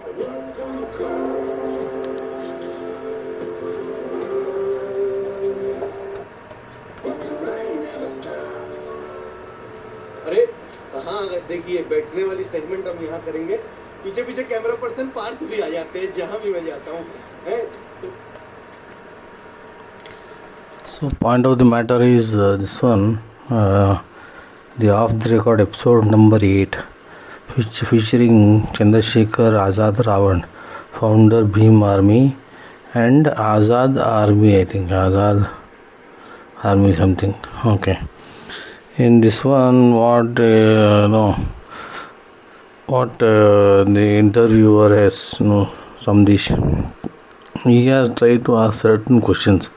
अरे हाँ, देखिए बैठने वाली सेगमेंट हम यहाँ करेंगे। पीछे पीछे कैमरा पर्सन पार्थ भी आ जाते हैं जहाँ भी मैं जाता हूँ। So point of the matter is this one, the off the record episode number 8, which featuring Chandrasekhar Azad Ravan, founder Bhim Army and Azad Army, I think Azad Army something. Okay. In this one, what the interviewer has, Samdish, he has tried to ask certain questions.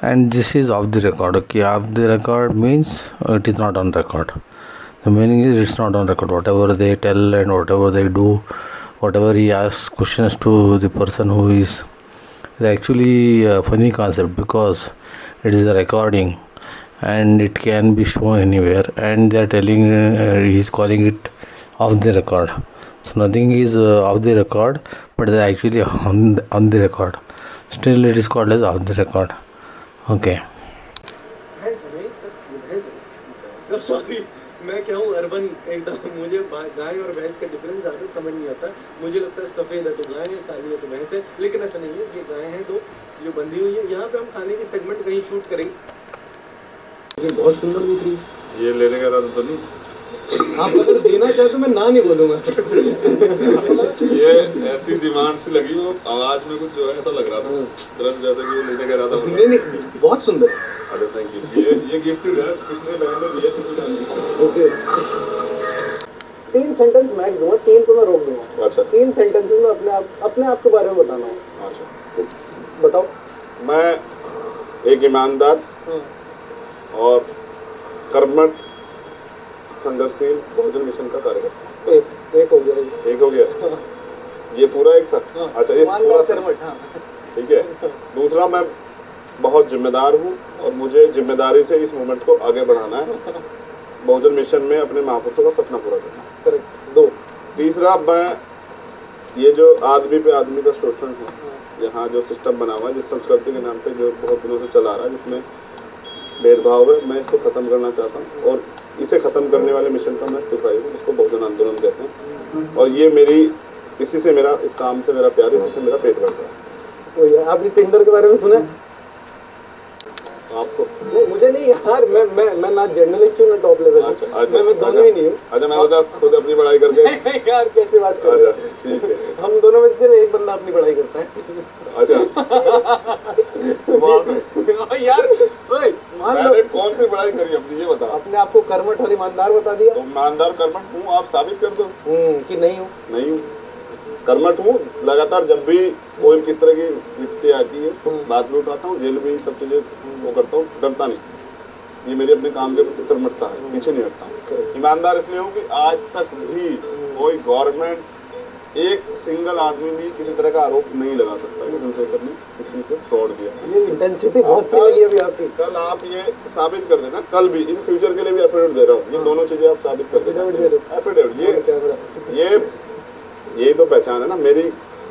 And this is off the record. Okay, off the record means it is not on record. The meaning is it's not on record. Whatever they tell and whatever they do, whatever he asks questions to the person who is actually a funny concept, because it is a recording and it can be shown anywhere, and they are telling he's calling it off the record. So nothing is off the record, but they are actually on the record. Still it is called as off the record. Okay sorry, मैं क्या हूँ urban एकदम। मुझे गाय और भैंस का difference ज़्यादा समझ नहीं आता। मुझे लगता है सफ़ेद है तो गाय है, काली है तो भैंस है, लेकिन ऐसा नहीं है। ये गाय है दो जो बंधी हुई है। यहाँ पे हम खाने की सेगमेंट कहीं शूट करेंगे। ये बहुत सुंदर दिख रही है। ये लेने का इरादा तो नहीं? आप अगर देना चाहे तो मैं ना नहीं बोलूँगा। ये ऐसी डिमांड सी लगी, वो आवाज में कुछ जो है ऐसा लग रहा था तुरंत, जैसे कि लेने का इरादा। नहीं, बहुत सुंदर। अरे थैंक यू। ये गिफ्टेड है, किसने बहन ने दिया? ओके, 3 सेंटेंस मैक्स दूंगा, 3 तो मैं रोक दूंगा। अच्छा, 3 सेंटेंसेस में अपने आप के बारे में बताना है। अच्छा बताओ। मैं एक ईमानदार और कर्मठ संघर्षशील बहुजन मिशन का कार्यकर्ता। एक हो गया। एक हो गया। ये पूरा एक था। अच्छा, इस पूरा ठीक है। दूसरा, मैं बहुत जिम्मेदार हूँ और मुझे जिम्मेदारी से इस मूवमेंट को आगे बढ़ाना है। बहुजन मिशन में अपने महापुरुषों का सपना पूरा करना है। करेक्ट। 2। तीसरा, मैं ये जो आदमी पे आदमी का शोषण है, यहाँ जो सिस्टम बना हुआ है, जिस संस्कृति के नाम पे जो बहुत दिनों से चला रहा है, जिसमें भेदभाव है, मैं इसको ख़त्म करना चाहता हूँ। और इसे ख़त्म करने वाले मिशन का मैं सिपाही हूँ, जिसको बहुजन आंदोलन कहते हैं। और ये इसी से मेरा, इस काम से मेरा प्यार, इसी से मेरा पेट भरता है। आपने टिंडर के बारे में सुना? आपको नहीं, मुझे नहीं यार। मैं ना जर्नलिस्ट हूँ ना टॉप लेवल। अच्छा, मैं दोनों ही नहीं हूँ। अच्छा, मैं खुद अपनी पढ़ाई करके। यार कैसे बात कर रहे हो? ठीक है, हम दोनों में से एक बंदा अपनी पढ़ाई करता है। अच्छा यार मैंने कौन सी पढ़ाई करी अपनी, ये बता। अपने आप को कर्मठ और ईमानदार बता दिया। तो ईमानदार कर्मठ हूँ, आप साबित कर दो कि नहीं हूँ। नहीं हूँ, कर्मठ हूँ। लगातार जब भी कोई किस तरह की विपत्ति आती है तो बात भी उठाता हूँ, जेल में सब चीजें वो करता हूँ, डरता नहीं। ये मेरे अपने काम के प्रति कर्मठता है, पीछे नहीं हटता हूँ। ईमानदार इसलिए हूँ कि आज तक भी कोई गवर्नमेंट, एक सिंगल आदमी भी किसी तरह का आरोप नहीं लगा सकता कि चंद्रशेखर ने किसी से फ्रॉड किया। ये इंटेंसिटी बहुत सी लगी अभी आपकी। कल आप ये साबित कर देना, कल भी, इन फ्यूचर के लिए भी एफिडेविट दे रहा हूँ। ये दोनों चीजें आप साबित कर देना। एफिडेविट, यही तो पहचान है ना मेरी,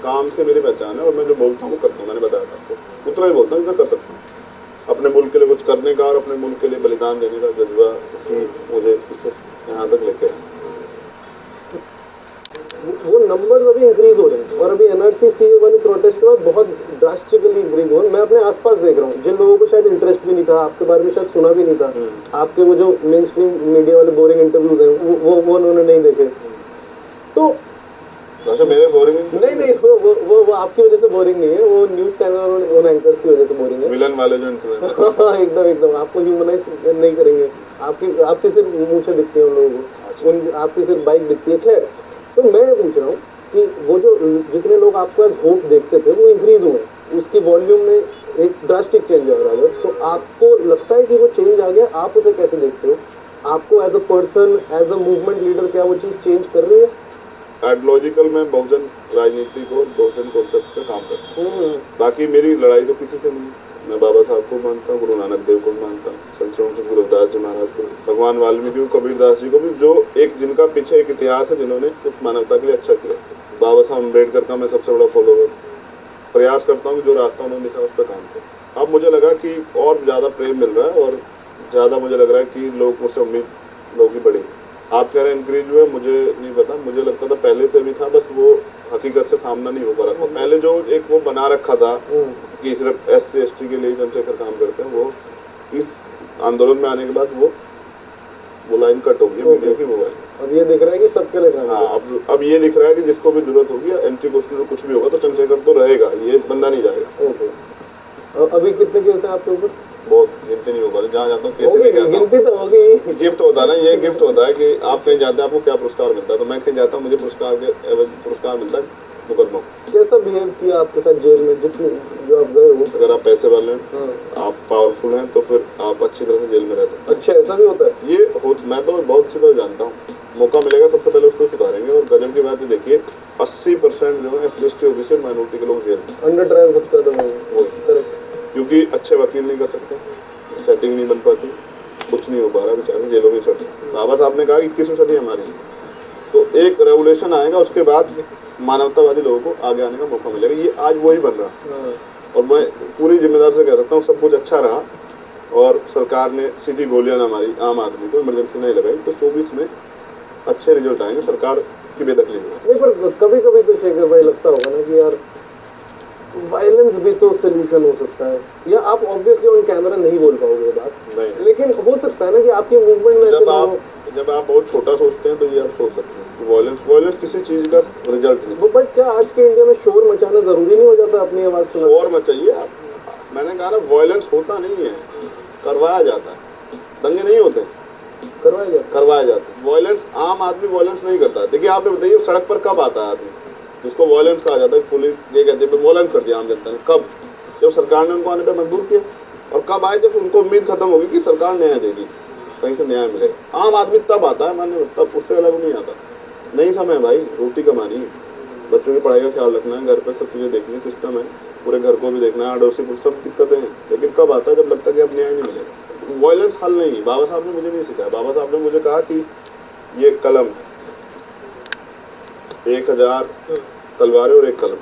काम से मेरी पहचान है। और मैं जो बोलता हूँ वो करता हूँ। मैंने बताया था आपको, उतना ही बोलता हूँ जितना कर सकता हूँ। अपने मुल्क के लिए कुछ करने का और अपने मुल्क के लिए बलिदान देने का जज्बा कि मुझे इससे यहाँ तक लेके आए। वो नंबर अभी इंक्रीज हो रहे हैं और अभी एनआरसी सीए वाली प्रोटेस्ट के बाद बहुत ड्रास्टिकली इंक्रीज हुए। मैं अपने आसपास देख रहा हूँ, जिन लोगों को शायद इंटरेस्ट भी नहीं था, आपके बारे में शायद सुना भी नहीं था, आपके वो जो मेन स्ट्रीम मीडिया वाले बोरिंग इंटरव्यूज हैं वो उन्होंने नहीं देखे। तो अच्छा, मेरे बोरिंग नहीं, वो आपकी वजह से बोरिंग नहीं है, वो न्यूज चैनल और एंकर्स की वजह से बोरिंग है। विलन वाले जो इंटरव्यू एकदम आपको ह्यूमनाइज नहीं करेंगे। आपकी सिर्फ मूंछें दिखती हैं उन लोगों को, आपकी सिर्फ बाइक दिखती है। खैर, तो मैं पूछ रहा हूँ कि वो जो जितने लोग आपको एज होप देखते थे वो इंक्रीज हुए, उसकी वॉल्यूम में एक ड्रास्टिक चेंज आ रहा है। तो आपको लगता है कि वो चेंज आ गया? आप उसे कैसे देखते हो? आपको as a person, as a movement leader, क्या वो चीज़ चेंज कर रही है? आइडियोलॉजिकल में बहुजन राजनीति को, बहुजन कॉन्सेप्ट पे काम करता हूँ। बाकी मेरी लड़ाई तो किसी से नहीं। मैं बाबा साहब को मानता हूँ, गुरु नानक देव को मानता हूँ, संत गुरुदास जी महाराज को, भगवान वाल्मीकि को, कबीरदास जी को भी, जो एक जिनका पीछे एक इतिहास है, जिन्होंने कुछ मानवता के लिए अच्छा किया। बाबा साहब अम्बेडकर का मैं सबसे बड़ा फॉलोवर, प्रयास करता हूँ कि जो रास्ता उन्होंने दिखा उस पर काम करूँ। अब मुझे लगा कि और ज़्यादा प्रेम मिल रहा है और ज़्यादा मुझे लग रहा है कि लोग मुझसे उम्मीद लोगों की बढ़ी। आप कह रहे हैं इंक्रीज हुए, मुझे नहीं पता, मुझे लगता था पहले से भी था, बस वो हकीकत से सामना नहीं हो पा रहा था। पहले जो एक वो बना रखा था कि सिर्फ SC ST के लिए चंद्रशेखर काम करते हैं, वो इस आंदोलन में आने के बाद वो लाइन कट होगी वीडियो की, वो लाइन। अब ये दिख रहा है कि सबके लिए काम हाँ, अब ये दिख रहा है कि जिसको भी जरूरत होगी, एंटी क्वेश्चन कुछ भी होगा तो चंद्रशेखर तो रहेगा, ये बंदा नहीं जाएगा। ओके। अभी कितने केस है आपके ऊपर? बहुत गिनती नहीं होगा, जहाँ जाता हूँ कैसे नहीं जाता हूँ। गिनती तो होगी। गिफ्ट होता है ना, ये गिफ्ट होता है कि आप कहीं जाते हैं आपको क्या पुरस्कार मिलता है, तो मैं कहीं जाता हूँ मुझे पुरस्कार मिलता है मुकदमों। कैसा बिहेव किया आपके साथ जेल में जितने जो आप गए हो? अगर आप पैसे वाले हैं, आप पावरफुल हैं, तो फिर आप अच्छी तरह से जेल में रह सकते हैं। अच्छा, ऐसा भी होता है? मैं तो बहुत अच्छी तरह जानता हूँ। मौका मिलेगा सबसे पहले उसको सुधारेंगे। और गजब की बात है, देखिए 80% जो है SC ST OBC माइनॉरिटी के लोग जेल में, अंडर ट्रायल सबसे ज्यादा वो करेक्ट, क्योंकि अच्छे वकील नहीं कर सकते, सेटिंग नहीं बन पाती, कुछ नहीं हो पा रहा, बेचारे जेलों में चढ़। बाबा साहब ने कहा 21वीं सदी हमारी, तो एक रेवोल्यूशन आएगा, उसके बाद मानवतावादी लोगों को आगे आने का मौका मिलेगा। ये आज वही बन रहा, और मैं पूरी जिम्मेदारी से कह सकता हूँ सब कुछ अच्छा रहा और सरकार ने सीधी गोलियां ना मारी आम आदमी को, इमरजेंसी नहीं लगाई, तो 24 में अच्छे रिजल्ट आएंगे, सरकार की बेदखली नहीं। पर कभी कभी तो शेखर भाई लगता होगा ना कि यार वायलेंस भी तो सोल्यूशन हो सकता है, या आप ऑब्वियसली ऑन कैमरा नहीं बोल पाओगे ये बात नहीं, लेकिन हो सकता है ना कि आपकी मूवमेंट में जब आप बहुत छोटा सोचते हैं तो ये आप सोच सकते हैं कि वायलेंस किसी चीज का रिजल्ट नहीं। बट क्या आज के इंडिया में शोर मचाना जरूरी नहीं हो जाता अपनी आवाज सुना? शोर मचाइए आप, मैंने कहा ना वायलेंस होता नहीं है, करवाया जाता है, दंगे नहीं होते, करवाया जाता है। वायलेंस आम आदमी वायलेंस नहीं करता। देखिए आप बताइए सड़क पर कब आता है आदमी जिसको वायलेंस कहा जाता है, पुलिस ये कहती है वायलेंस कर दिया आम जनता ने, कब? जब सरकार ने उनको आने पर मजबूर किया। और कब आए? जब उनको उम्मीद खत्म होगी कि सरकार न्याय देगी, कहीं से न्याय मिलेगा। आम आदमी तब आता है मानने, तब उससे अलग नहीं आता। नहीं समय भाई, रोटी कमानी है, बच्चों की पढ़ाई का ख्याल रखना है, घर पे सब चीज़ें देखनी, सिस्टम है, पूरे घर को भी देखना है, अड़ोसी को, सब दिक्कतें हैं। लेकिन कब आता है? जब लगता है कि अब न्याय नहीं मिलेगा। वायलेंस हल नहीं है। बाबा साहब ने मुझे नहीं सिखाया। बाबा साहब ने मुझे कहा कि ये कलम 1000 तलवारें और एक कलम,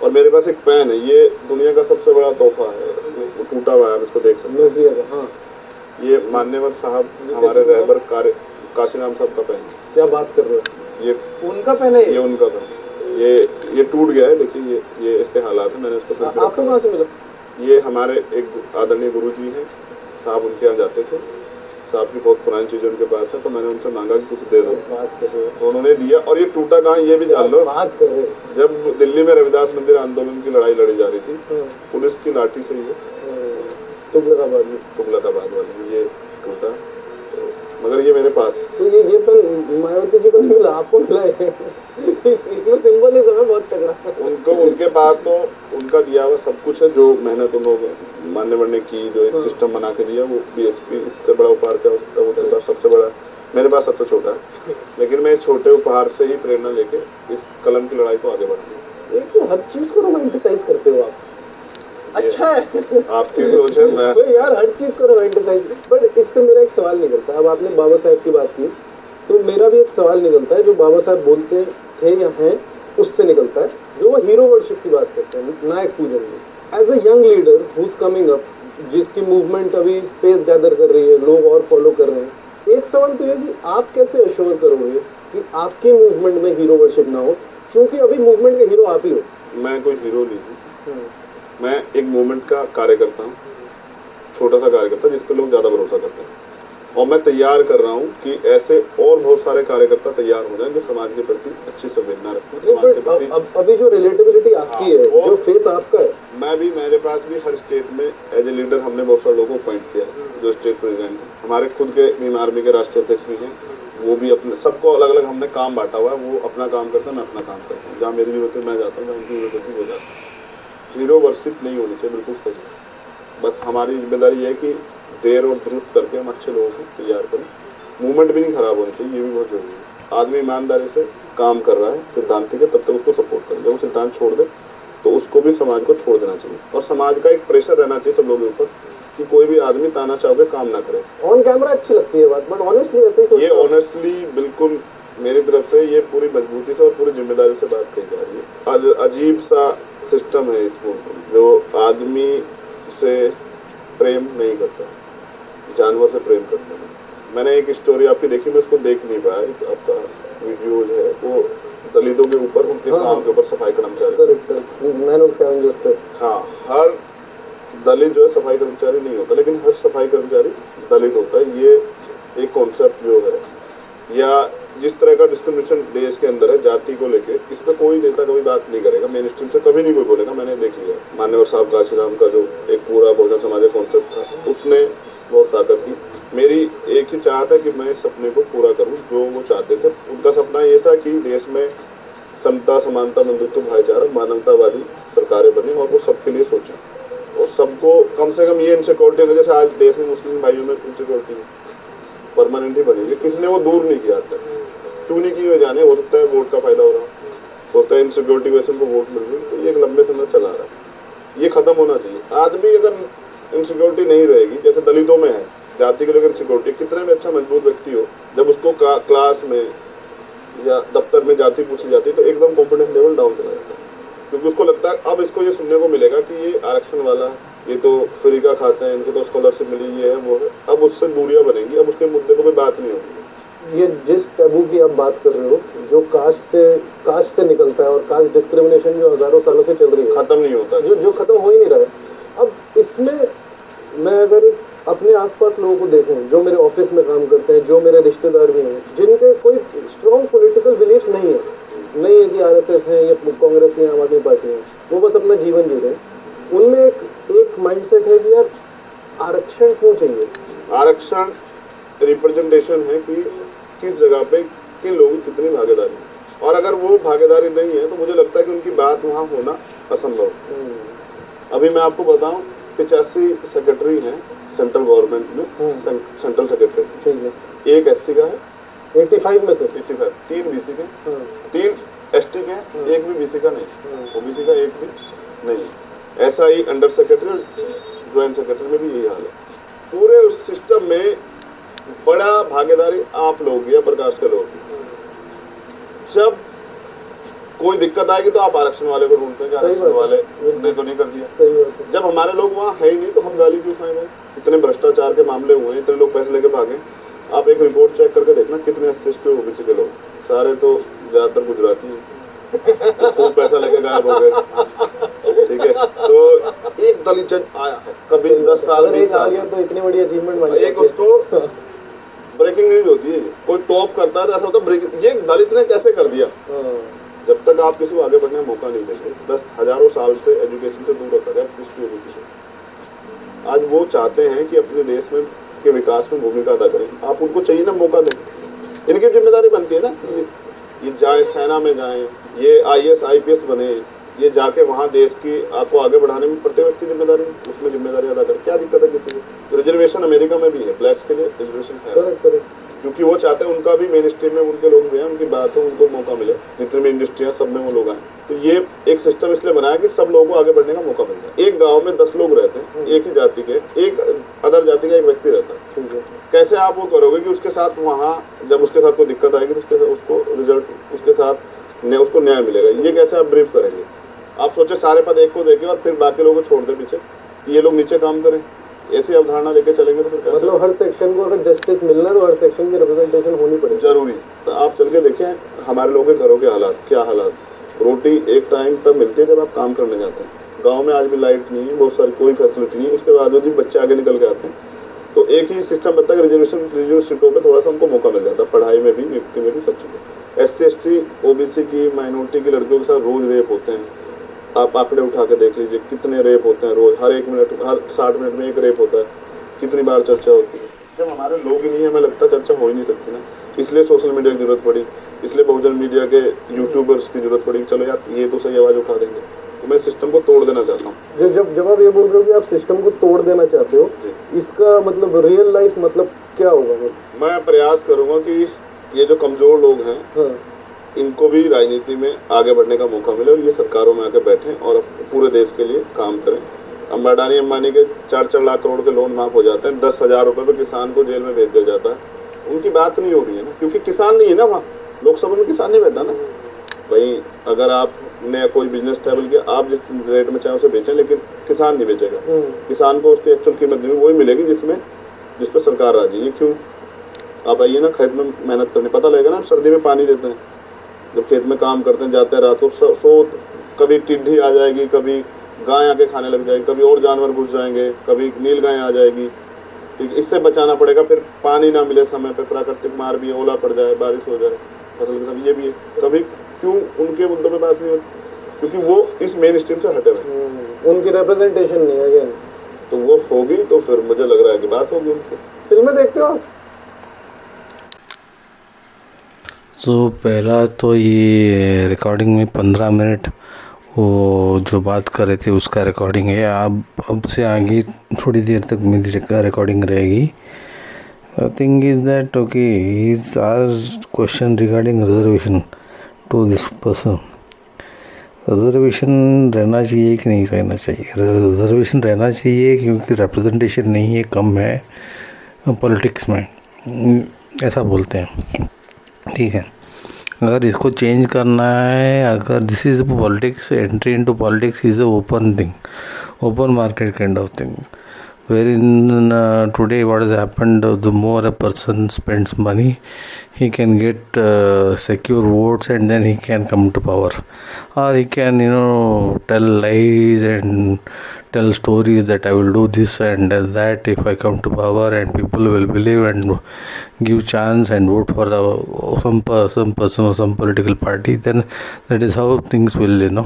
और मेरे पास एक पेन है, ये दुनिया का सबसे बड़ा तोहफा है, वो टूटा हुआ है, आप इसको देख सकते हैं। हाँ, ये मान्यवर साहब हमारे रहबर काशीराम साहब का पेन है। क्या बात कर रहे हो? ये उनका पेन है? ये उनका पेन, ये टूट गया है, देखिए ये इसके हालात है। मैंने इसको आपको कहाँ से मिला? ये हमारे एक आदरणीय गुरु जी हैं साहब, उनके यहाँ जाते थे, साहब की बहुत पुरानी चीज़ें उनके पास है, तो मैंने उनसे मांगा कि कुछ दे दो, तो उन्होंने दिया। और ये टूटा कहाँ ये भी जान लो, बात कर रहे। जब दिल्ली में रविदास मंदिर आंदोलन की लड़ाई लड़ी जा रही थी, पुलिस की लाठी से ये तुगलकाबाद वाली ये टूटा, मगर ये मेरे पास है। तो ये पेन मायावती जी को नहीं मिला, आपको मिला है। इसमें सिंबलिज्म है बहुत तगड़ा। उनके पास तो उनका दिया हुआ सब कुछ है, जो मेहनत उन लोगों मान्यवर ने की, जो एक सिस्टम बना के दिया, वो BSP इससे बड़ा उपहार क्या होता है? वो तो सबसे बड़ा, मेरे पास सबसे छोटा है, लेकिन मैं छोटे उपहार से ही प्रेरणा लेके इस कलम की लड़ाई को आगे बढ़ती हूँ। तो हर चीज को रोमांटिसाइज करते हो आप, अच्छा है। आपकी सोच है। मैं तो यार हर चीज को रोमांटिसाइज, बट इससे मेरा एक सवाल निकलता है। अब आपने बाबा साहब की बात की, तो मेरा भी एक सवाल निकलता है, जो बाबा साहब बोलते थे या हैं उससे निकलता है, जो वो हीरो वर्शिप की बात करते हैं, नायक पूजन में। As a young leader who is coming up, जिसकी मूवमेंट अभी स्पेस गैदर कर रही है, लोग और फॉलो कर रहे हैं, एक सवाल तो ये कि आप कैसे अश्योर करोगे कि आपकी मूवमेंट में हीरो वर्शिप ना हो, क्योंकि अभी मूवमेंट के हीरो आप ही हो। मैं कोई हीरो नहीं हूँ, मैं एक मूवमेंट का कार्यकर्ता हूँ, छोटा सा कार्यकर्ता जिस पर लोग ज़्यादा भरोसा करते हैं, और मैं तैयार कर रहा हूँ कि ऐसे और बहुत सारे कार्यकर्ता तैयार हो जाएं जो समाज के प्रति अच्छी संवेदना रखते हैं, समाज के प्रति। अभी जो रिलेटेबिलिटी आपकी है, जो फेस आपका है, मैं भी, मेरे पास भी हर स्टेट में एज ए लीडर हमने बहुत सारे लोगों को अपॉइंट किया है, जो स्टेट प्रेसिडेंट है, हमारे खुद के भीम आर्मी के राष्ट्रीय अध्यक्ष भी हैं, वो भी अपने, सबको अलग अलग हमने काम बांटा हुआ है, वो अपना काम करता है, मैं अपना काम करता हूँ, जहाँ मेरी जरूरत है मैं जाता हूँ, जहाँ उनकी जरूरत है वो जाता हूँ। हीरो वर्शिप नहीं होनी चाहिए, बिल्कुल सही। बस हमारी जिम्मेदारी है कि देर और दुरुस्त करके हम अच्छे लोगों को तैयार करें। मूवमेंट भी नहीं खराब होनी चाहिए, ये भी बहुत जरूरी है। आदमी ईमानदारी से काम कर रहा है सिद्धांतिक है, तब तक उसको सपोर्ट करें। जब वो सिद्धांत छोड़ दे तो उसको भी समाज को छोड़ देना चाहिए, और समाज का एक प्रेशर रहना चाहिए सब लोगों के ऊपर कि कोई भी आदमी ताना चाह के काम ना करे। ऑन कैमरा अच्छी लगती है बात, बट ऑनेस्टली ऐसे ही ये ऑनेस्टली बिल्कुल मेरी तरफ से ये पूरी मजबूती से और पूरी जिम्मेदारी से बात कही जा रही है। अजीब सा सिस्टम है इस मुल्क में, जो आदमी से प्रेम नहीं करता, जानवर से प्रेम करता है। मैंने एक स्टोरी आपकी देखी, मैं उसको देख नहीं पाया, आपका वीडियो जो है वो दलितों के ऊपर, उनके गांव के ऊपर सफाई कर्मचारी, हाँ, हर दलित जो है सफाई कर्मचारी नहीं होता, लेकिन हर सफाई कर्मचारी दलित होता है। ये एक कॉन्सेप्ट जो है, या जिस तरह का डिस्क्रिमिनेशन देश के अंदर है जाति को लेके, इस पर कोई नेता कभी बात नहीं करेगा, मेन स्ट्रीम से कभी नहीं कोई बोलेगा। मैंने देख लिया मान्यवर साहब काशीराम का जो एक पूरा बहुजन समाज कॉन्सेप्ट था, उसने बहुत ताकत की। मेरी एक ही चाहत है कि मैं इस सपने को पूरा करूं जो वो चाहते थे। उनका सपना ये था कि देश में समता, समानता, बंधुत्व, भाईचारा, मानवतावादी सरकारें बनी और वो सबके लिए सोचें और सबको कम से कम ये इनसिक्योरिटी है, जैसे आज देश में मुस्लिम भाइयों में इनसिक्योरिटी है, परमानेंटली बनी, किसी ने वो दूर नहीं किया था। क्यों नहीं की, जाने, हो सकता है वोट का फायदा हो रहा हो सकता है इनसिक्योरिटी वजह से उनको वोट मिल रही, तो ये एक लंबे समय चला रहा है, ये खत्म होना चाहिए। आदमी अगर इनसिक्योरिटी नहीं रहेगी, जैसे दलितों में है जाति के लेकर सिक्योरिटी, कितना भी अच्छा मजबूत व्यक्ति हो, जब उसको क्लास में या दफ्तर में जाति पूछी जाती है तो एकदम कॉन्फिडेंस लेवल डाउन चला जाता है, क्योंकि उसको लगता है अब इसको ये सुनने को मिलेगा कि ये आरक्षण वाला है, ये तो फ्री का खाते हैं, इनको तो स्कॉलरशिप मिली, ये है वो है। अब उससे दूरियां बनेंगी, अब उसके मुद्दे पर कोई बात नहीं होगी। ये जिस टैबू की आप बात कर रहे हो, जो कास्ट से निकलता है और कास्ट डिस्क्रिमिनेशन जो हजारों सालों से चल रही है, खत्म नहीं होता, जो खत्म हो ही नहीं रहा है। अब इसमें मैं अगर एक अपने आसपास लोगों को देखूं, जो मेरे ऑफिस में काम करते हैं, जो मेरे रिश्तेदार भी हैं, जिनके कोई स्ट्रॉन्ग पॉलिटिकल बिलीफ्स नहीं है कि आरएसएस है या कांग्रेस है, आम आदमी पार्टी है, वो बस अपना जीवन जी रहे हैं, उनमें एक माइंडसेट है कि यार आरक्षण क्यों चाहिए। आरक्षण रिप्रेजेंटेशन है कि किस जगह पे किन लोगों की कितनी भागीदारी, और अगर वो भागीदारी नहीं है तो मुझे लगता है कि उनकी बात वहाँ होना असंभव। अभी मैं आपको बताऊं, 85 सेक्रेटरी हैं सेंट्रल गवर्नमेंट में, सेंट्रल सेक्रेटरी, एक एससी का है 85 में से 85, 3 बीसी के, 3 एसटी के, एक भी बीसी का नहीं, ओबीसी का एक भी नहीं। ऐसा ही अंडर सेक्रेटरी, ज्वाइंट सेक्रेटरी में भी यही हाल है। पूरे उस सिस्टम में बड़ा भागीदारी आप लोग या प्रकाश के लोग। जब कोई दिक्कत आएगी तो आप आरक्षण वाले को ढूंढते हैं कि आरक्षण वाले ने तो नहीं कर दिया। जब हमारे लोग वहाँ है ही नहीं तो हम गाली क्यों खाएंगे। इतने भ्रष्टाचार के मामले हुए, इतने लोग पैसे लेके भागे। आप एक रिपोर्ट चेक करके देखना कितने एससी ओबीसी के लोग, सारे तो ज्यादातर गुजराती हैं, तो खूब पैसा लेके गायब हो गए। ठीक है, तो एक दलित जज आया है कभी 10 साल 20 साल तो इतनी बड़ी अचीवमेंट, एक उसको ब्रेकिंग न्यूज होती है, कोई टॉप करता है तो ऐसा होता है ब्रेकिंग, ये दलित ने कैसे कर दिया। जब तक आप किसी को आगे बढ़ने का मौका नहीं देंगे, 10 हजारों साल से एजुकेशन से दूर रखा गया एससी ओबीसी से। आज वो चाहते हैं कि अपने देश में के विकास में भूमिका अदा करें, आप उनको चाहिए ना मौका दें। इनकी जिम्मेदारी बनती है ना, ये जाए सेना में जाएं, ये IAS IPS बने, ये जाके वहाँ देश की आपको आगे बढ़ाने में प्रत्येक व्यक्ति जिम्मेदारी, उसमें जिम्मेदारी अदा करे। क्या दिक्कत है किसी को। रिजर्वेशन अमेरिका में भी है, ब्लैक्स के लिए रिजर्वेशन है, क्योंकि वो चाहते हैं उनका भी मेन स्ट्रीम में उनके लोग भी हैं, उनकी बात हो, उनको मौका मिले। जितनी भी इंडस्ट्रियाँ सब में वो लोग आए, तो ये एक सिस्टम इसलिए बनाया कि सब लोगों को आगे बढ़ने का मौका मिल जाए। एक गाँव में 10 लोग रहते हैं, एक ही जाति के, एक अदर जाति का एक व्यक्ति रहता है। कैसे आप वो करोगे कि उसके साथ वहाँ जब उसके साथ कोई दिक्कत आएगी तो उसके साथ उसको रिजल्ट, उसके साथ उसको न्याय मिलेगा। ये कैसे आप ब्रीफ करेंगे। आप सोचे सारे पद एक को देके और फिर बाकी लोगों को छोड़ दे पीछे, ये लोग नीचे काम करें, ऐसी अवधारणा लेके चलेंगे तो फिर मतलब हर सेक्शन को अगर जस्टिस मिलना है तो हर सेक्शन की रिप्रेजेंटेशन होनी पड़ेगी, जरूरी। तो आप चल के देखें हमारे लोगों के घरों के हालात, क्या हालात। रोटी एक टाइम तक मिलती है जब आप काम करने जाते हैं। गाँव में आज भी लाइट नहीं है, बहुत सारी कोई फैसिलिटी नहीं है, उसके बावजूद भी बच्चे आगे निकल के आते हैं। तो एक ही सिस्टम बनता है कि रिजर्वेशन सीटों पे थोड़ा सा उनको मौका मिल जाता है, पढ़ाई में भी, नियुक्ति में भी, सब चीज़ें। SC ST OBC की माइनॉरिटी की लड़कियों के साथ रोज रेप होते हैं। आप आंकड़े उठा के देख लीजिए कितने रेप होते हैं रोज, हर 1 मिनट, हर 60 मिनट में एक रेप होता है। कितनी बार चर्चा होती है। जब हमारे लोग ही नहीं है, हमें लगता है चर्चा हो ही नहीं सकती ना, इसलिए सोशल मीडिया की जरूरत पड़ी, इसलिए बहुजन मीडिया के यूट्यूबर्स की जरूरत पड़ी। चलो यार ये तो सही आवाज़ उठा देंगे। तो मैं सिस्टम को तोड़ देना चाहता हूँ। जब आप ये बोल रहे हो कि आप सिस्टम को तोड़ देना चाहते हो, इसका मतलब रियल लाइफ मतलब क्या होगा। मैं प्रयास करूँगा कि ये जो कमज़ोर लोग हैं इनको भी राजनीति में आगे बढ़ने का मौका मिले और ये सरकारों में आके बैठें और पूरे देश के लिए काम करें। अडानी अंबानी के 4-4 लाख करोड़ के लोन माफ हो जाते हैं, 10,000 रुपये पे किसान को जेल में भेज दिया जाता है। उनकी बात नहीं हो रही है ना, क्योंकि किसान नहीं है ना वहाँ, लोकसभा में किसान नहीं बैठा ना भाई। अगर आपने कोई बिजनेस स्टेबल किया, आप जिस रेट में चाहे उसे बेचें, लेकिन किसान नहीं बेचेगा। किसान को उसकी एक्चुअल कीमत नहीं वही मिलेगी जिस पर सरकार राजी है। क्यों? आप आइए ना खेत में मेहनत करने, पता लगेगा ना। आप सर्दी में पानी देते हैं, जब खेत में काम करते हैं, जाते हैं रात को, सो कभी टिड्डी आ जाएगी, कभी गाय आके खाने लग जाएगी, कभी और जानवर घुस जाएंगे, कभी नील गाय आ जाएगी। ठीक, इससे बचाना पड़ेगा। फिर पानी ना मिले समय पे, प्राकृतिक मार भी है, ओला पड़ जाए, बारिश हो जाए, फसल के साथ ये भी है। कभी क्यों उनके मुद्दों पे बात नहीं होती? क्योंकि वो इस मेन स्ट्रीम से हटे हुए, उनकी रिप्रेजेंटेशन नहीं है अगेन। तो वो होगी तो फिर मुझे लग रहा है कि बात होगी उनकी। फिल्में देखते हो आप? तो पहला तो ये रिकॉर्डिंग में 15 मिनट वो जो बात कर रहे थे उसका रिकॉर्डिंग है। अब से आगे थोड़ी देर तक मेरी रिकॉर्डिंग रहेगी। Thing is that okay, he is asked question regarding reservation to this person. Reservation रहना चाहिए कि नहीं रहना चाहिए? रिजर्वेशन रहना चाहिए क्योंकि रिप्रेजेंटेशन नहीं है, कम है पॉलिटिक्स में, ऐसा बोलते हैं। ठीक है, अगर इसको चेंज करना है, अगर this is politics, entry into politics is a open thing, open market kind of thing, wherein today what has happened, the more a person spends money, he can get secure votes and then he can come to power, or he can tell lies and tell stories that I will do this and that if I come to power, and people will believe and give chance and vote for some person or some political party. Then that is how things will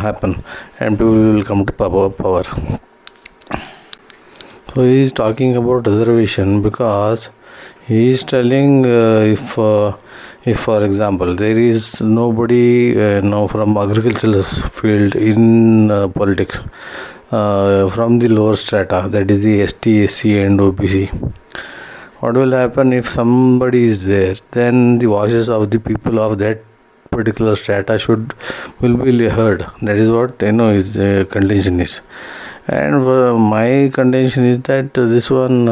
happen and people will come to power. So he is talking about reservation because he is telling if for example there is nobody from agricultural field in politics, from the lower strata, that is the ST, SC and OBC, what will happen if somebody is there? Then the voices of the people of that particular strata will be heard. That is what his contention is. And my contention is that this one,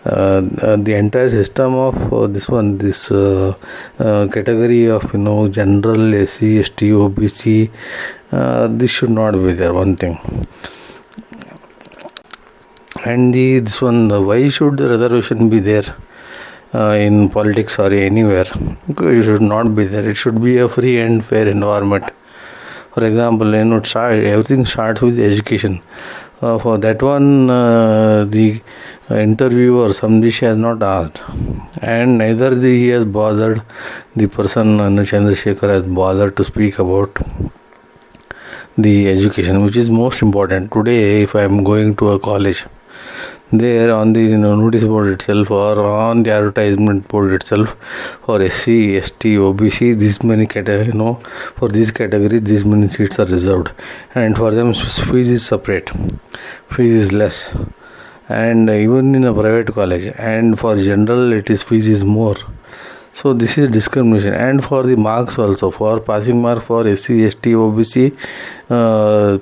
the entire system of this category of general, SC, ST, OBC, this should not be there. One thing. And this one, why should the reservation be there in politics or anywhere? It should not be there. It should be a free and fair environment. For example, everything starts with education. For that one, the interviewer Samdish has not asked, and neither he has bothered, the person Chandrasekhar has bothered to speak about the education, which is most important. Today, if I am going to a college, there on the notice board itself or on the advertisement board itself, for SC, ST, OBC, this many for this category these many seats are reserved, and for them fees is separate, fees is less, and even in a private college, and for general it is fees is more. So this is discrimination. And for the marks also, for passing mark for SC, ST, OBC,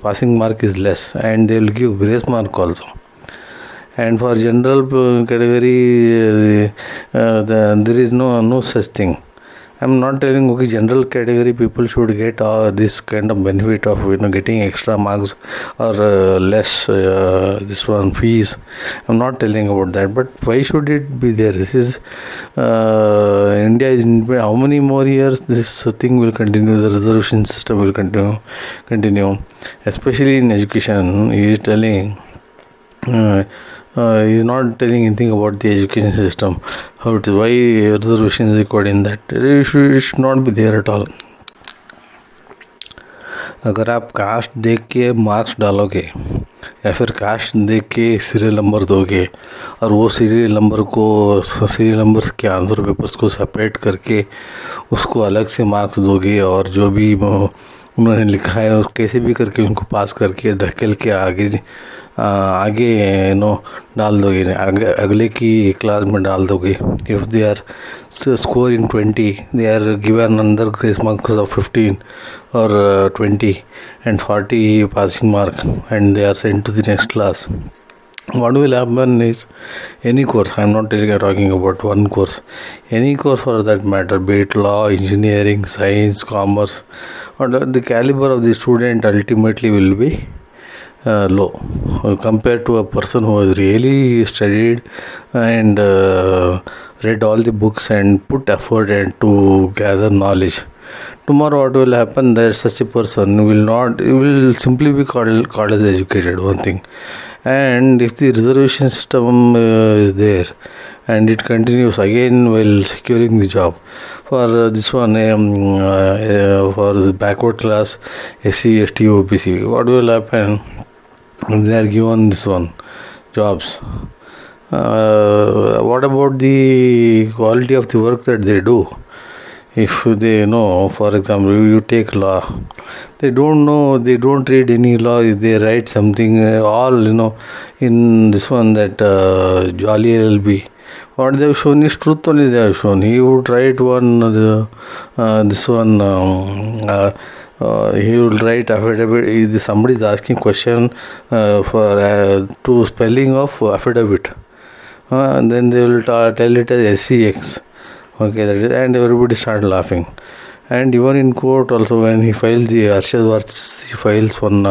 passing mark is less, and they will give grace mark also. And for general category, there is no such thing. I am not telling general category people should get this kind of benefit of getting extra marks or less this one fees. I am not telling about that. But why should it be there? This is India. Is how many more years this thing will continue? The reservation system will continue, especially in education. He is telling. He is not telling anything about the education system, how it is, why reservation is required in that. It should not be there at all. अगर आप cast देख के marks डालोगे या फिर cast देख के serial number दोगे और वो सीरियल नंबर्स के आंसर पेपर्स को सेपरेट करके उसको अलग से मार्क्स दोगे और जो भी उन्होंने लिखा है कैसे भी करके उनको पास करके धकेल के आगे डाल दोगे, अगले की क्लास में डाल दोगे. If they are scoring 20, they are given another grace marks of 15 or 20 and 40 passing mark, and they are sent to the next class. what will happen is, any course, I'm not talking about one course, any course for that matter, be it law, engineering, science, commerce, or the caliber of the student ultimately will be low compared to a person who has really studied and read all the books and put effort and to gather knowledge. Tomorrow what will happen, that such a person will simply be called college educated, one thing. And if the reservation system is there and it continues again while securing the job for this one, for the backward class SC, ST, OBC, what will happen? They are given this one jobs. What about the quality of the work that they do? If they know, for example, you take law, they don't know, they don't read any law. If they write something, all in this one, that Jolly LLB, what they have shown is truth only. They have shown. He would write one, this one. He will write affidavit. If somebody is asking question for to spelling of affidavit, and then they will tell it as SCX. Okay, that is, and everybody started laughing. And even in court also, when he files the Arshad Varsi, he files one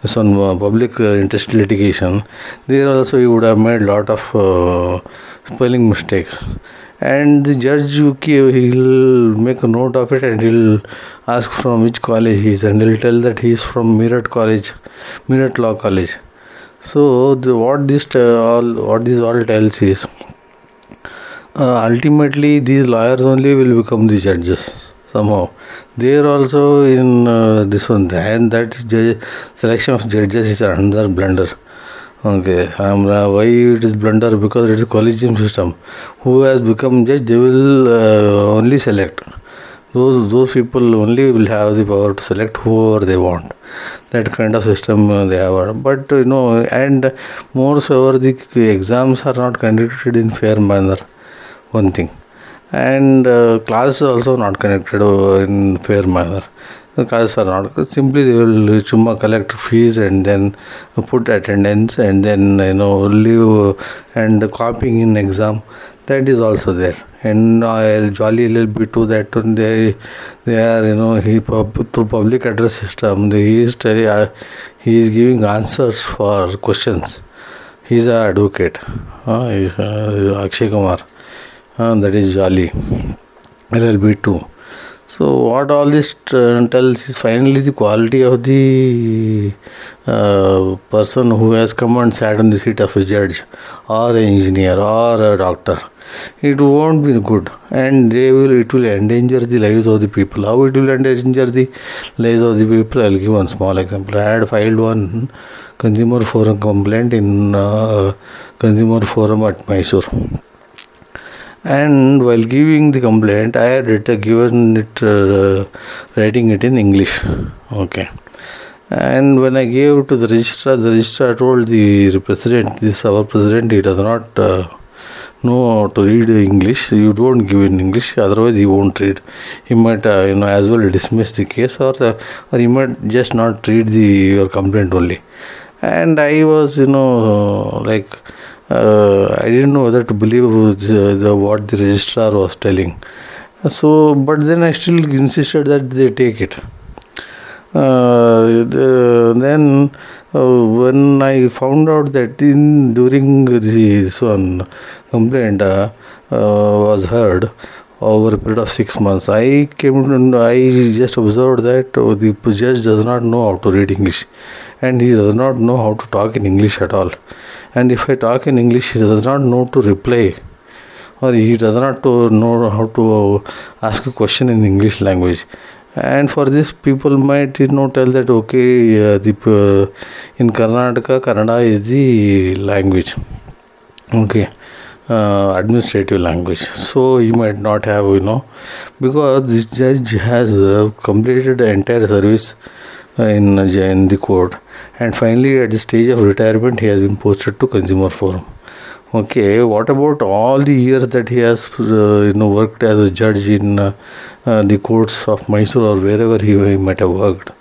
this one public interest litigation, there also he would have made lot of spelling mistakes. And the judge, he'll make a note of it and he'll ask from which college he is, and he'll tell that he is from Meerut College, Meerut Law College. So what this all tells is, ultimately these lawyers only will become the judges somehow. They are also in this one, and that selection of judges is another blunder. Okay, why it is blunder? Because it is collegium system. Who has become judge, they will only select. Those people only will have the power to select whoever they want. That kind of system they have. But and moreover, the exams are not conducted in fair manner. One thing, and classes also not conducted in fair manner. The classes are not, simply they will collect fees and then put attendance and then leave and copying in exam. That is also there. And Jolly LLB too, that they are through public address system, he is giving answers for questions. He is an advocate, Akshay Kumar. That is Jolly LLB 2. So what all this tells is, finally the quality of the person who has come and sat on the seat of a judge or an engineer or a doctor, it won't be good, and it will endanger the lives of the people. How it will endanger the lives of the people? I'll give one small example. I had filed one consumer forum complaint in consumer forum at Mysore. And while giving the complaint, I had writing it in English. Okay. And when I gave it to the registrar told the president, our president, he does not know how to read English. You don't give in English, otherwise he won't read. He might as well dismiss the case, or he might just not read your complaint only. And I was I didn't know whether to believe what the registrar was telling. So, but then I still insisted that they take it. Then when I found out that during this one complaint was heard over a period of 6 months, I just observed that the judge does not know how to read English, and he does not know how to talk in English at all. And if I talk in English, he does not know to reply, or he does not know how to ask a question in English language. And for this, people might tell that okay, in Karnataka, Kannada is the language, okay, administrative language. So he might not have because this judge has completed the entire service in the court, and finally at the stage of retirement he has been posted to consumer forum. Okay, what about all the years that he has worked as a judge in the courts of Mysore or wherever he might have worked?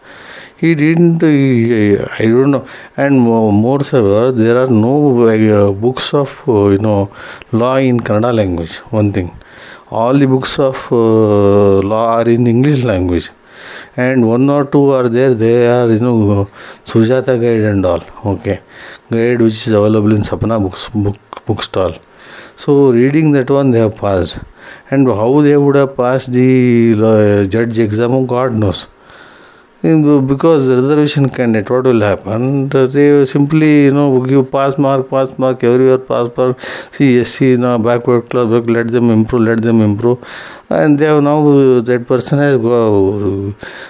he didn't, I don't know. And moreover, there are no books of, law in Kannada language, one thing. All the books of law are in English language. And one or two are there, they are, Sujata guide and all, okay. Guide which is available in Sapna book stall. So reading that one, they have passed. And how they would have passed the judge exam, God knows. Because reservation candidate, what will happen? They simply, give pass mark, everywhere pass mark. See, SC, backward class, let them improve. And they have now, that person has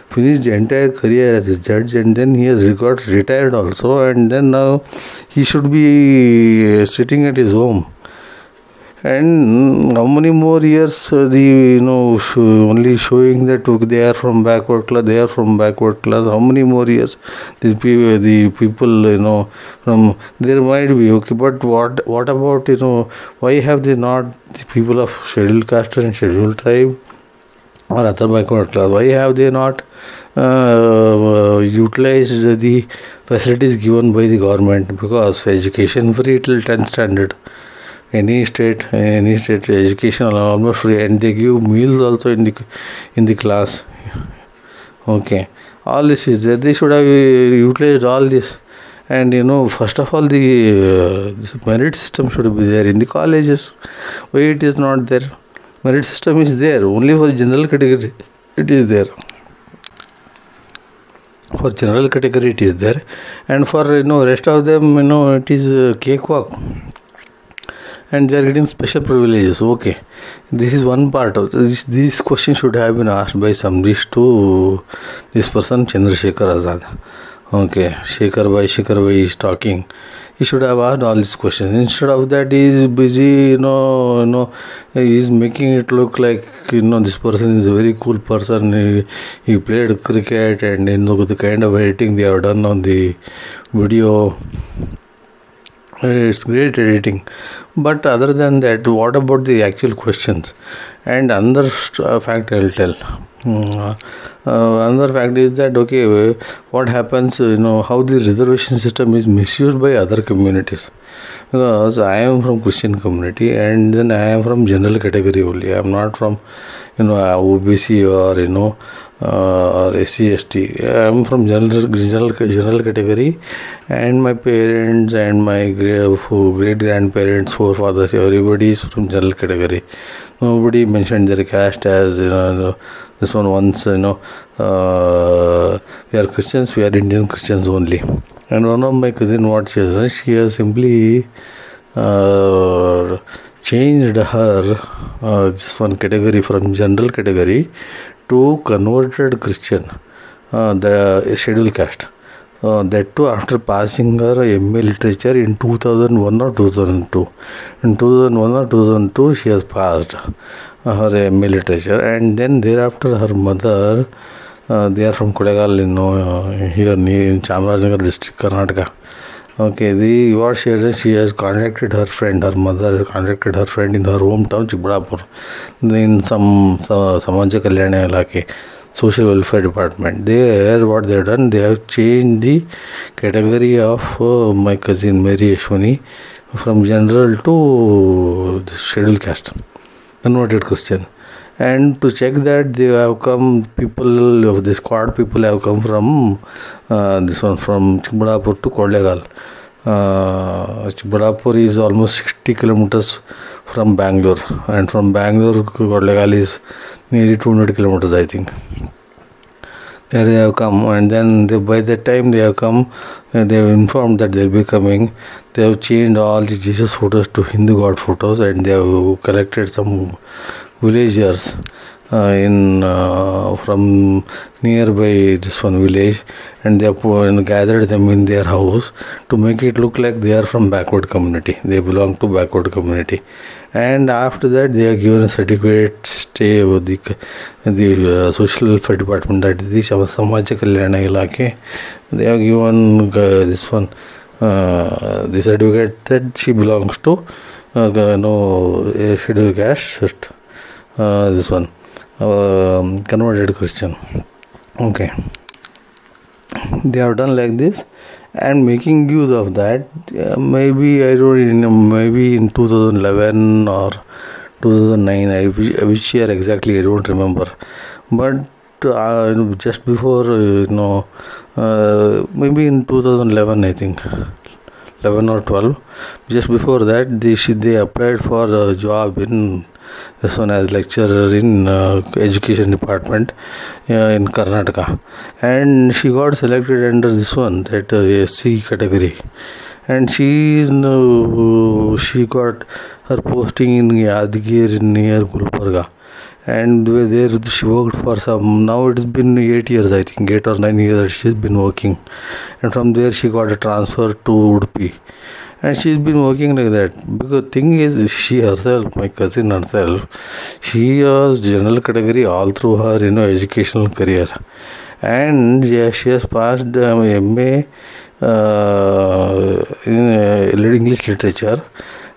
finished the entire career as a judge, and then he has got retired also, and then now he should be sitting at his home. And how many more years only showing that they are from backward class, how many more years the people from there might be, okay, but what about, why have they not, the people of scheduled caste and scheduled tribe or other backward class, why have they not utilized the facilities given by the government? Because education free till 10th standard. Any state education almost free, and they give meals also in the class. Okay, all this is there. They should have utilized all this. And first of all, this merit system should be there in the colleges. Why it is not there? Merit system is there only for general category. It is there. For general category it is there, and for rest of them, it is cakewalk. And they are getting special privileges. Okay, this is one part of this. This question should have been asked by somebody to this person, Chandrasekhar Azad. Okay, Shekhar Bhai is talking. He should have asked all these questions. Instead of that, he is busy. He is making it look like this person is a very cool person. He played cricket, and the kind of editing they have done on the video. It's great editing, but other than that, what about the actual questions? And another fact I'll tell. Another fact is that, okay, what happens, how the reservation system is misused by other communities. Because I am from Christian community, and then I am from general category only. I am not from, OBC or, or SC, ST. I am from general category, and my parents and my great grandparents, forefathers, everybody is from general category. Nobody mentioned their caste as this one once. We are Christians. We are Indian Christians only. And one of my cousin, what she has done, she has simply changed her this one category from general category to converted Christian, the scheduled caste. That too after passing her MA literature in 2001 or 2002. In 2001 or 2002 she has passed her MA literature, and then thereafter her mother, they are from Kodegal, here in Chamarajanagar district, Karnataka. Okay, what she has done, she has contacted her friend, her mother has contacted her friend in her hometown, Chikbadapur, in some Samaja Kalyana Ilake, social welfare department. There, what they have done, they have changed the category of my cousin Mary Ashwani from general to scheduled caste, converted Christian. And to check that, they have come, people of the squad people have come from this one, from Chikbadapur to Kollegal. Chikbadapur is almost 60 kilometers from Bangalore, and from Bangalore to Kollegal is nearly 200 kilometers, I think. There they have come, and then by that time they have come, they have informed that they will be coming. They have changed all the Jesus photos to Hindu God photos, and they have collected some villagers from nearby this one village, and they have gathered them in their house to make it look like they are from backward community. They belong to backward community, and after that they are given a certificate stay with the social welfare department, that is the Samaja Kalyana Ilake. They have given this one the certificate that she belongs to a scheduled caste. This one converted Christian. Okay, they have done like this and making use of that. Maybe I don't know, maybe in 2011 or 2009, which year exactly I don't remember, but just before maybe in 2011 I think, 11 or 12, just before that they applied for a job in this one as lecturer in education department in Karnataka, and she got selected under this one, that SC category, and she got her posting in Yadgir near Gulbarga, and there she worked for some, now it's been 8 years I think, 8 or 9 years she's been working, and from there she got a transfer to Udupi, and she's been working like that. Because thing is, she herself, my cousin herself, she was general category all through her educational career, and yeah, she has passed MA in English literature,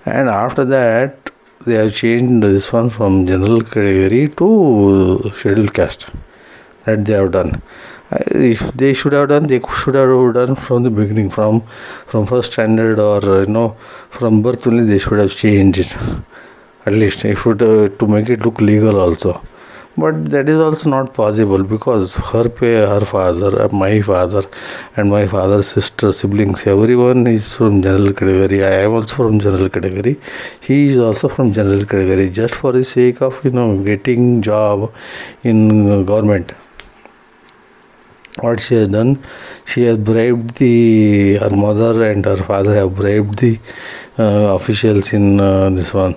and after that they have changed this one from general category to scheduled caste. That they have done. If they should have done, they should have done from the beginning, from first standard, or from birth only. They should have changed it, at least if it, to make it look legal also. But that is also not possible, because her father, my father, and my father's sister, siblings, everyone is from general category. I am also from general category. He is also from general category. Just for the sake of getting job in government, what she has done, she has bribed her mother and her father have bribed the officials in this one,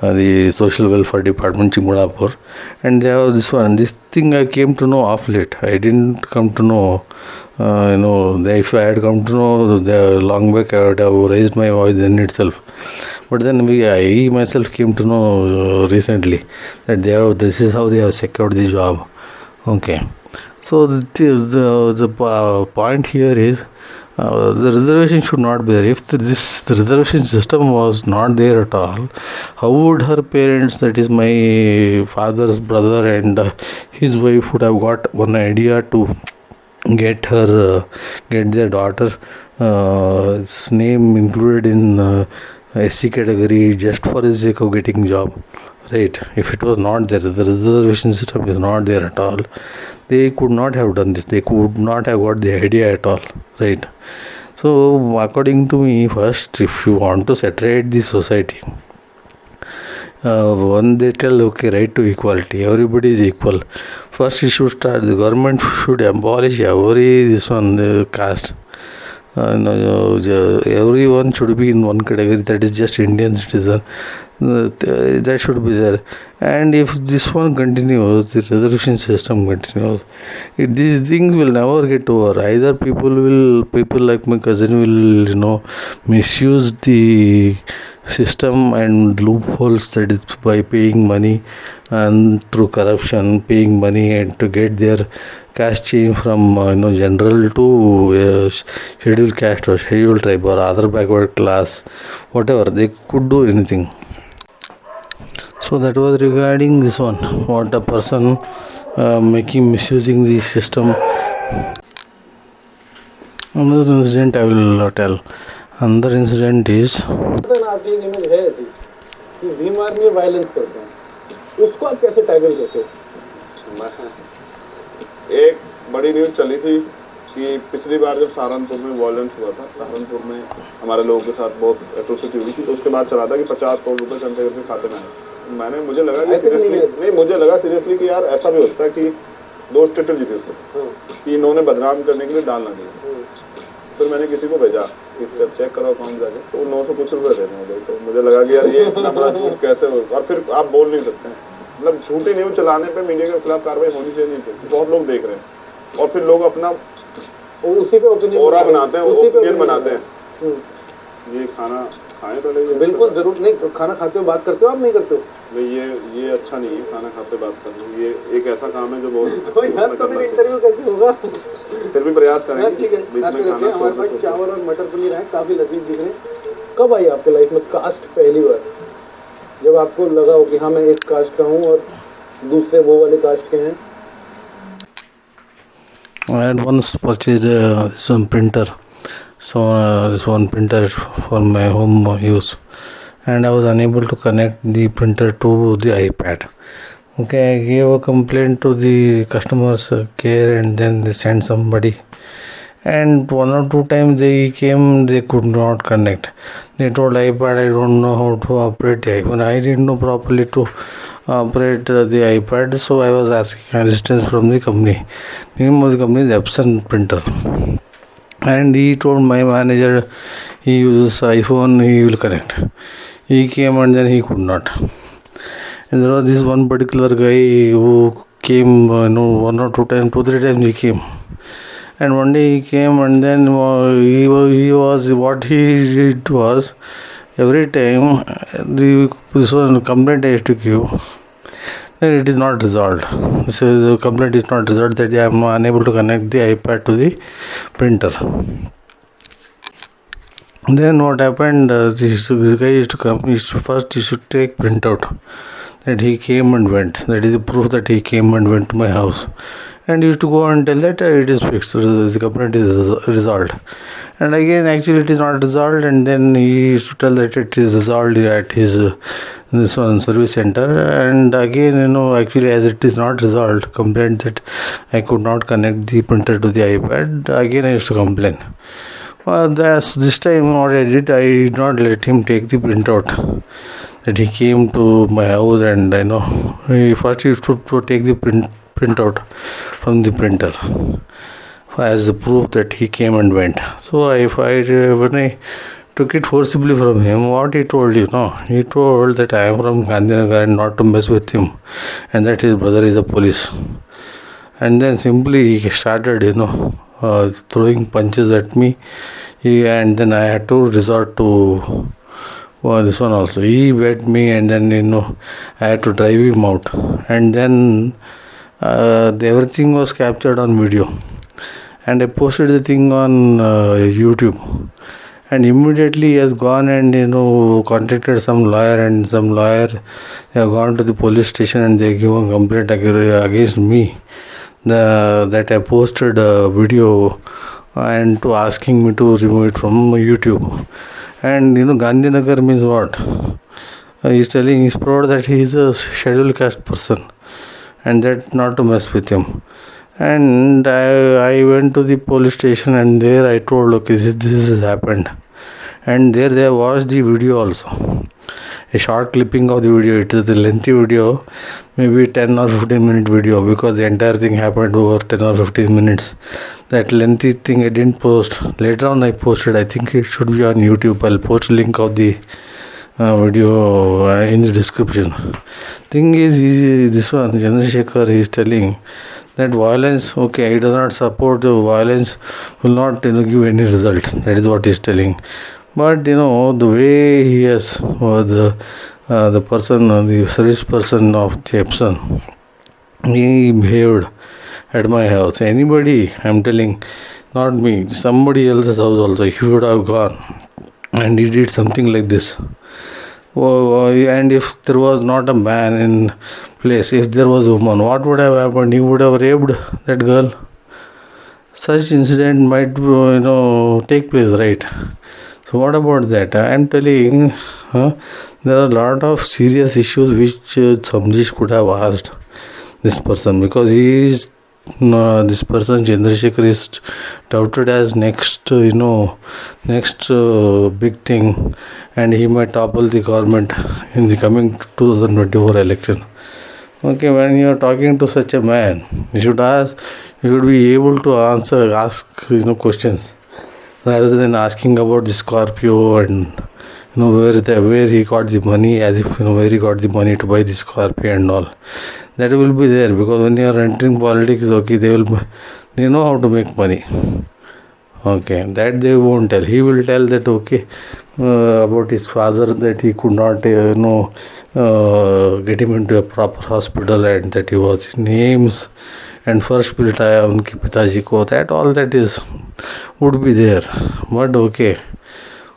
the social welfare department, Chimulapur, and they have this one. This thing I came to know off late. I didn't come to know. If I had come to know long back, I would have raised my voice then itself. But then I myself came to know recently that this is how they have secured the job. Okay. So the point here is the reservation should not be there. If the reservation system was not there at all, how would her parents, that is my father's brother and his wife, would have got one idea to get their daughter's name included in SC category just for the sake of getting job? Right? If it was not there, the reservation system is not there at all, they could not have done this. They could not have got the idea at all. Right? So according to me, first, if you want to saturate the society, one, they tell, okay, right to equality, everybody is equal. First it should start, the government should abolish the caste. Everyone should be in one category, that is just Indian citizen. That should be there. And if this one continues, the reservation system continues, these things will never get over. Either people like my cousin will misuse the system and loopholes, that is by paying money and through corruption, paying money and to get their caste change from general to scheduled caste or scheduled tribe or other backward class, whatever. They could do anything. So that was regarding this one, what a person misusing the system. Another incident I will tell. Another incident is, आपकी एक image है ऐसी कि Bhim army violence करते हैं, उसको आप कैसे टैकल करते हो? एक बड़ी न्यूज चली थी कि पिछली बार जब सहारनपुर में वायलेंस हुआ था, सहारनपुर में हमारे लोगों के साथ बहुत एट्रोसिटी हुई थी, तो उसके बाद चला था कि 50 करोड़ रुपए चंद्रशेखर के खाते में मुझे लगा सीरियसली कि यार ऐसा भी होता है कि 2 स्टेट जीते उससे, कि इन्होंने बदनाम करने के लिए डालना दिया। फिर मैंने किसी को भेजा कि चेक करो अकाउंट जाके, तो 900 कुछ रुपये देने हो, तो मुझे लगा कि यार ये इतना बड़ा झूठ कैसे हो, और फिर आप बोल नहीं सकते हैं। मतलब झूठी न्यूज चलाने पे मीडिया के खिलाफ कार्रवाई होनी चाहिए, नहीं चाहिए। बहुत लोग देख रहे हैं और फिर लोग अपना उसी पे ओरा बनाते हैं, ओपिनियन बनाते हैं। ये खाना खाएं तो नहीं, बिल्कुल जरूर नहीं। तो खाना खाते हो बात करते हो, आप नहीं करते हो? नहीं, ये अच्छा नहीं है खाना खाते बात करना। ये एक ऐसा काम है जो बहुत यार, तो मेरा इंटरव्यू कैसे होगा? फिर भी प्रयास करेंगे। ठीक है, हमारे पास चावल और मटर पनीर है, काफी लजीज दिख रहे हैं। कब आई आपके लाइफ में कास्ट पहली बार, जब आपको लगा हो कि हाँ मैं इस कास्ट का हूँ और दूसरे वो वाले कास्ट के हैं? I had once purchased this one printer. So this one printer for my home use, and I was unable to connect the printer to the iPad. Okay, I gave a complaint to the customers care, and then they sent somebody. And 1 or 2 times they came, they could not connect. They told iPad, I don't know how to operate the iPad. I didn't know properly to operate the iPad, so I was asking assistance from the company. The name of the company is Epson Printer. And he told my manager he uses iPhone, he will connect. He came and then he could not. And there was this one particular guy who came, 1 or 2 times, 2-3 times he came. And one day he came and then he was what he did was, every time this one complaint I used to give, then it is not resolved. So the complaint is not resolved that I am unable to connect the iPad to the printer. Then what happened, this guy used to come, he should take printout that he came and went. That is the proof that he came and went to my house. And he used to go and tell that it is fixed, the complaint is resolved. And again, actually it is not resolved, and then he used to tell that it is resolved at his this one service center. And again, actually as it is not resolved, complaint that I could not connect the printer to the iPad, again I used to complain. This time what I did not let him take the printout. That he came to my house, and he first used to take the printout from the printer as the proof that he came and went. So when I took it forcibly from him, what he told, he told that I am from Gandhinagar and not to mess with him, and that his brother is a police. And then simply he started, throwing punches at me, and then I had to resort to this one also. He beat me, and then I had to drive him out. And then everything was captured on video, and I posted the thing on YouTube. And immediately he has gone and contacted some lawyer, and some lawyer they have gone to the police station and they give a complaint against me that I posted a video and to asking me to remove it from YouTube. And Gandhinagar means what? He's telling, he's proud that he is a scheduled caste person, and that not to mess with him. And I went to the police station, and there I told, okay, this has happened. And there they watched the video also, a short clipping of the video. It is a lengthy video, maybe 10 or 15 minute video, because the entire thing happened over 10 or 15 minutes. That lengthy thing I didn't post. Later on I posted. I think it should be on YouTube. I'll post a link of the video in the description. Thing is, this one Chandrasekhar is telling that violence, okay, he does not support the violence, will not give any result. That is what he is telling. But the way he has the person, the service person of the Epson, he behaved at my house. Anybody, I'm telling, not me, somebody else's house also, he would have gone and he did something like this. And if there was not a man in place, if there was a woman, what would have happened? He would have raped that girl. Such incident might take place, right? So what about that? I am telling, there are a lot of serious issues which Samjesh could have asked this person, because he is this person Chandrasekhar is touted as next big thing, and he might topple the government in the coming 2024 election. Okay, when you are talking to such a man, you should be able to ask questions, rather than asking about the Scorpio and where he got the money, as if where he got the money to buy the Scorpio and all. That will be there, because when you are entering politics, okay, they know how to make money. Okay, that they won't tell. He will tell that, okay, about his father, that he could not get him into a proper hospital, and that he was in aims, and first मिलता उनके पिताजी को, that all that is would be there. But okay,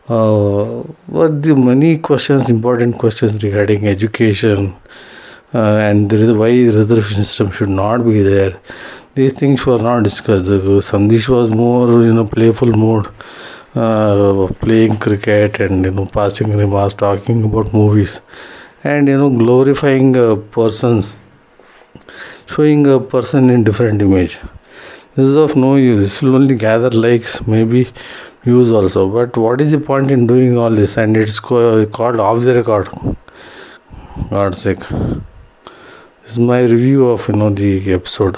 but the many questions, important questions regarding education, and why the reservation system should not be there. these things were not discussed. Sandesh was more playful mode, playing cricket and passing remarks, talking about movies, and glorifying persons, showing a person in different image. This is of no use. This will only gather likes, maybe views also. But what is the point in doing all this? And it's called off the record. God's sake. This is my review of the episode.